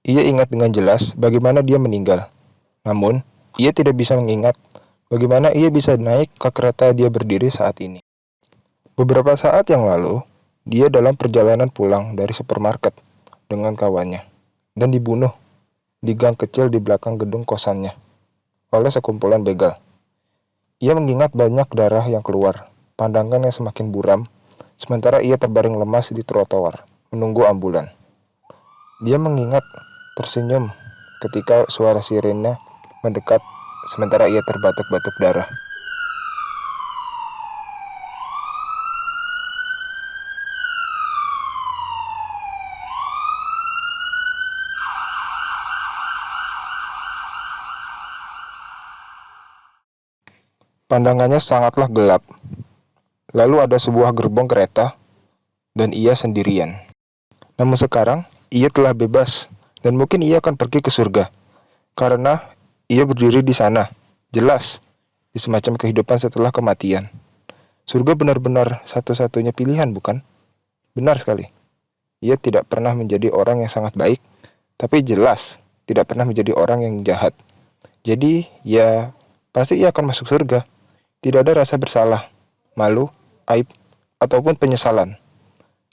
Ia ingat dengan jelas bagaimana dia meninggal. Namun, ia tidak bisa mengingat bagaimana ia bisa naik ke kereta dia berdiri saat ini. Beberapa saat yang lalu, dia dalam perjalanan pulang dari supermarket dengan kawannya dan dibunuh di gang kecil di belakang gedung kosannya oleh sekumpulan begal. Ia mengingat banyak darah yang keluar, pandangannya semakin buram, sementara ia terbaring lemas di trotoar, menunggu ambulan. Dia mengingat tersenyum ketika suara sirene mendekat, sementara ia terbatuk-batuk darah. Pandangannya sangatlah gelap. Lalu ada sebuah gerbong kereta, dan ia sendirian. Namun sekarang, ia telah bebas, dan mungkin ia akan pergi ke surga. Karena ia berdiri di sana, jelas, di semacam kehidupan setelah kematian. Surga benar-benar satu-satunya pilihan, bukan? Benar sekali. Ia tidak pernah menjadi orang yang sangat baik, tapi jelas tidak pernah menjadi orang yang jahat. Jadi, ya, pasti ia akan masuk surga. Tidak ada rasa bersalah, malu, aib, ataupun penyesalan.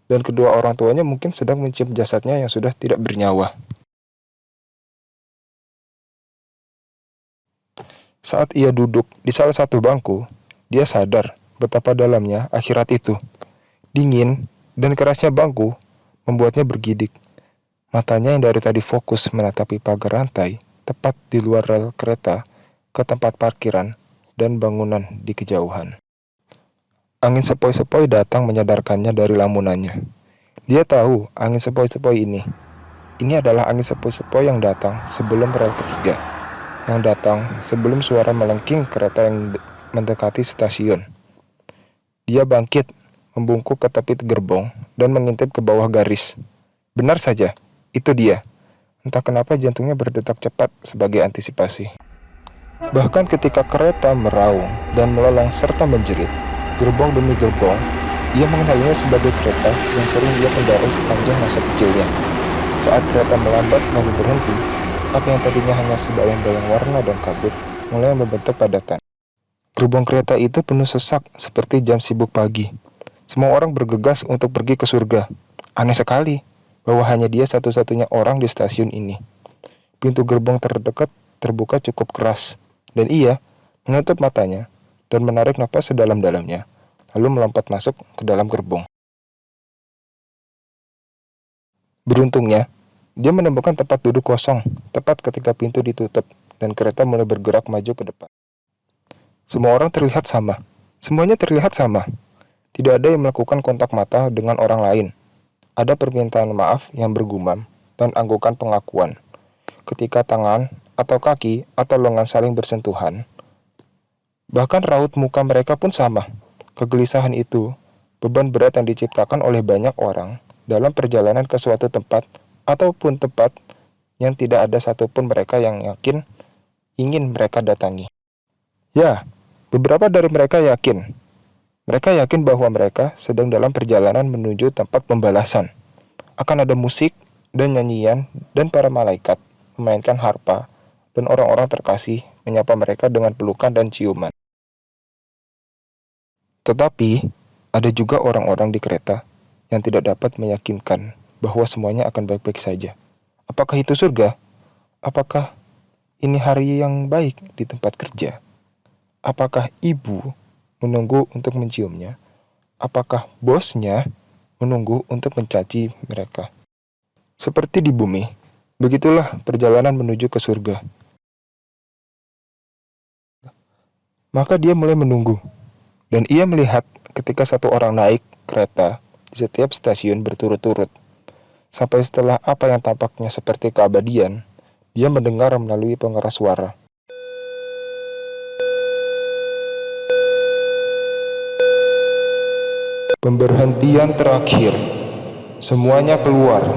Dan kedua orang tuanya mungkin sedang mencium jasadnya yang sudah tidak bernyawa. Saat ia duduk di salah satu bangku, dia sadar betapa dalamnya akhirat itu. Dingin dan kerasnya bangku membuatnya bergidik. Matanya yang dari tadi fokus menatapi pagar rantai, tepat di luar rel kereta, ke tempat parkiran dan bangunan di kejauhan. Angin sepoi-sepoi datang menyadarkannya dari lamunannya. Dia tahu angin sepoi-sepoi ini. Ini adalah angin sepoi-sepoi yang datang sebelum rel ketiga. Yang datang sebelum suara melengking kereta yang mendekati stasiun. Dia bangkit, membungkuk ke tepi gerbong, dan mengintip ke bawah garis. Benar saja, itu dia. Entah kenapa jantungnya berdetak cepat sebagai antisipasi. Bahkan ketika kereta meraung dan melolong serta menjerit, gerbong demi gerbong, ia mengenalinya sebagai kereta yang sering ia kendarai sepanjang masa kecilnya. Saat kereta melambat lalu berhenti, apa yang tadinya hanya sebayang-bayang warna dan kabut mulai membentuk padatan. Gerbong kereta itu penuh sesak seperti jam sibuk pagi. Semua orang bergegas untuk pergi ke surga. Aneh sekali bahwa hanya dia satu-satunya orang di stasiun ini. Pintu gerbong terdekat terbuka cukup keras, dan ia menutup matanya dan menarik napas sedalam-dalamnya, lalu melompat masuk ke dalam gerbong. Beruntungnya, dia menemukan tempat duduk kosong, tepat ketika pintu ditutup, dan kereta mulai bergerak maju ke depan. Semua orang terlihat sama. Semuanya terlihat sama. Tidak ada yang melakukan kontak mata dengan orang lain. Ada permintaan maaf yang bergumam, dan anggukan pengakuan. Ketika tangan, atau kaki, atau lengan saling bersentuhan, bahkan raut muka mereka pun sama. Kegelisahan itu, beban berat yang diciptakan oleh banyak orang dalam perjalanan ke suatu tempat ataupun tempat yang tidak ada satupun mereka yang yakin ingin mereka datangi. Ya, beberapa dari mereka yakin. Mereka yakin bahwa mereka sedang dalam perjalanan menuju tempat pembalasan. Akan ada musik dan nyanyian dan para malaikat memainkan harpa dan orang-orang terkasih menyapa mereka dengan pelukan dan ciuman. Tetapi, ada juga orang-orang di kereta yang tidak dapat meyakinkan bahwa semuanya akan baik-baik saja. Apakah itu surga? Apakah ini hari yang baik di tempat kerja? Apakah ibu menunggu untuk menciumnya? Apakah bosnya menunggu untuk mencaci mereka? Seperti di bumi, begitulah perjalanan menuju ke surga. Maka dia mulai menunggu, dan ia melihat ketika satu orang naik kereta di setiap stasiun berturut-turut. Sampai setelah apa yang tampaknya seperti keabadian, dia mendengar melalui pengeras suara. Pemberhentian terakhir. Semuanya keluar.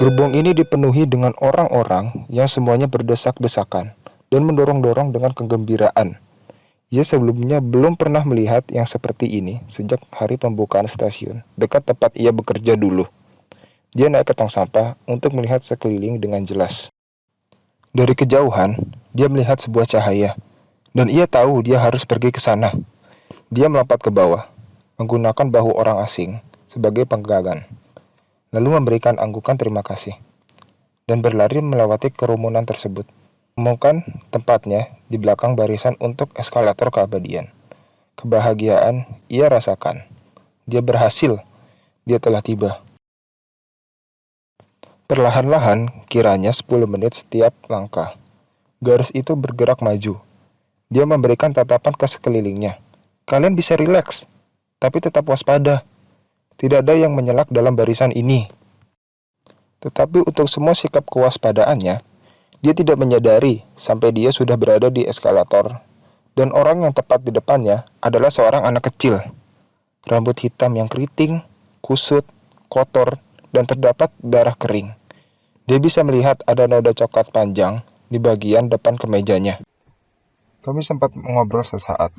Gerbong ini dipenuhi dengan orang-orang yang semuanya berdesak-desakan dan mendorong-dorong dengan kegembiraan. Ia sebelumnya belum pernah melihat yang seperti ini sejak hari pembukaan stasiun, dekat tempat ia bekerja dulu. Dia naik ke tong sampah untuk melihat sekeliling dengan jelas. Dari kejauhan, dia melihat sebuah cahaya, dan ia tahu dia harus pergi ke sana. Dia melompat ke bawah, menggunakan bahu orang asing sebagai penggagan, lalu memberikan anggukan terima kasih, dan berlari melewati kerumunan tersebut. Menemukan tempatnya di belakang barisan untuk eskalator keabadian. Kebahagiaan ia rasakan. Dia berhasil. Dia telah tiba. Perlahan-lahan, kiranya 10 menit setiap langkah. Garis itu bergerak maju. Dia memberikan tatapan ke sekelilingnya. Kalian bisa rileks, tapi tetap waspada. Tidak ada yang menyelak dalam barisan ini. Tetapi untuk semua sikap kewaspadaannya, dia tidak menyadari sampai dia sudah berada di eskalator. Dan orang yang tepat di depannya adalah seorang anak kecil. Rambut hitam yang keriting, kusut, kotor, dan terdapat darah kering. Dia bisa melihat ada noda coklat panjang di bagian depan kemejanya. Kami sempat mengobrol sesaat.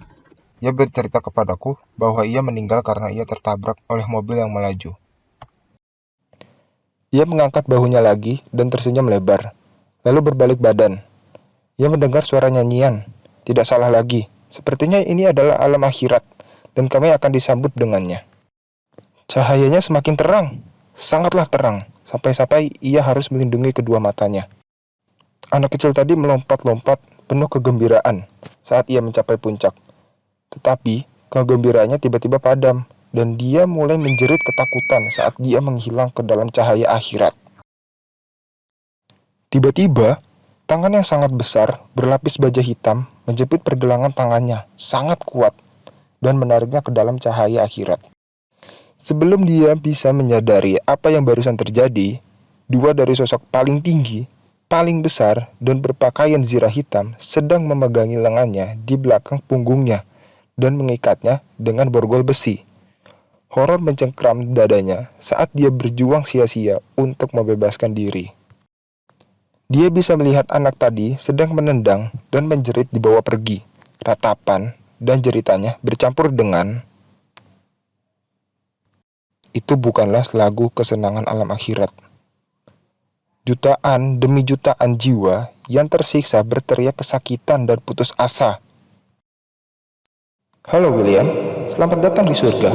Ia bercerita kepadaku bahwa ia meninggal karena ia tertabrak oleh mobil yang melaju. Ia mengangkat bahunya lagi dan tersenyum lebar, lalu berbalik badan. Ia mendengar suara nyanyian. Tidak salah lagi, sepertinya ini adalah alam akhirat, dan kami akan disambut dengannya. Cahayanya semakin terang, sangatlah terang, sampai-sampai ia harus melindungi kedua matanya. Anak kecil tadi melompat-lompat penuh kegembiraan saat ia mencapai puncak. Tetapi kegembiraannya tiba-tiba padam, dan dia mulai menjerit ketakutan saat dia menghilang ke dalam cahaya akhirat. Tiba-tiba, tangan yang sangat besar berlapis baja hitam menjepit pergelangan tangannya sangat kuat dan menariknya ke dalam cahaya akhirat. Sebelum dia bisa menyadari apa yang barusan terjadi, dua dari sosok paling tinggi, paling besar, dan berpakaian zirah hitam sedang memegangi lengannya di belakang punggungnya dan mengikatnya dengan borgol besi. Horor mencengkram dadanya saat dia berjuang sia-sia untuk membebaskan diri. Dia bisa melihat anak tadi sedang menendang dan menjerit dibawa pergi. Ratapan dan jeritannya bercampur dengan... Itu bukanlah lagu kesenangan alam akhirat. Jutaan demi jutaan jiwa yang tersiksa berteriak kesakitan dan putus asa. Halo William, selamat datang di surga.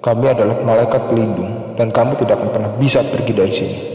Kami adalah malaikat pelindung dan kamu tidak akan pernah bisa pergi dari sini.